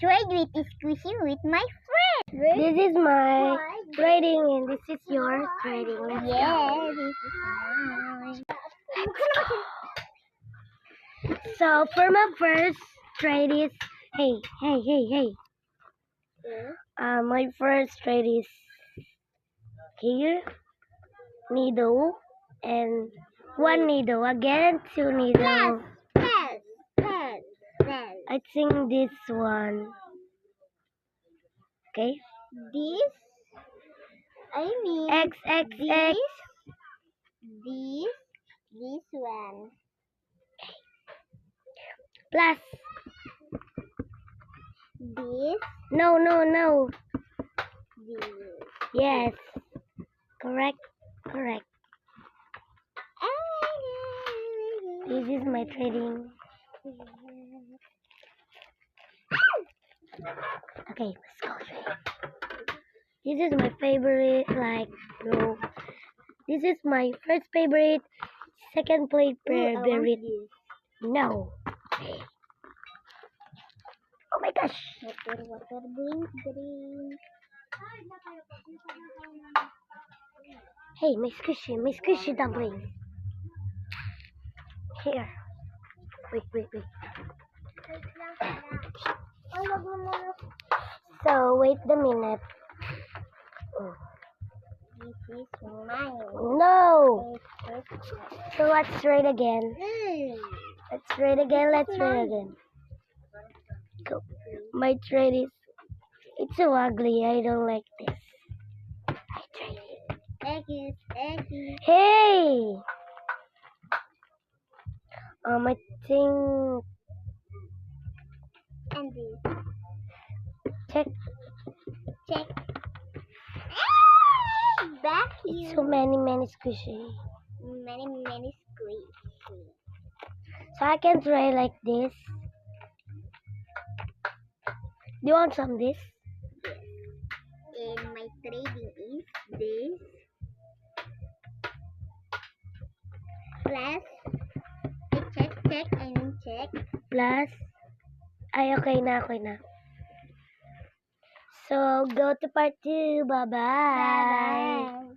trade with Squishy with my friend. This is my trading and this is your trading. Let's go. This is mine. So for my first trade is hey. My first trade is here, needle, and one needle again, two needle. Pass. I think this one. Okay. This, I mean, XXX. this one. Plus. This, No. this. Yes. Correct. This is my trading. Okay, let's go trade. This is my favorite, no. This is my first favorite, second place favorite. No. Oh my gosh. Water, drink. Hey, my squishy dumpling. Here. Wait. So, wait a minute. Oh. This is mine. No! So, let's trade again. Let's trade again. Go. My trade is... It's so ugly. I don't like this. I trade it. Eggy. Hey! I think... And this. Check. Back It's here. so many squishy. Many squeeze. So I can try like this. Do you want some of this? And my trading is this. Plus, check. Plus, ay okay na. So, go to part 2. Bye-bye. Bye.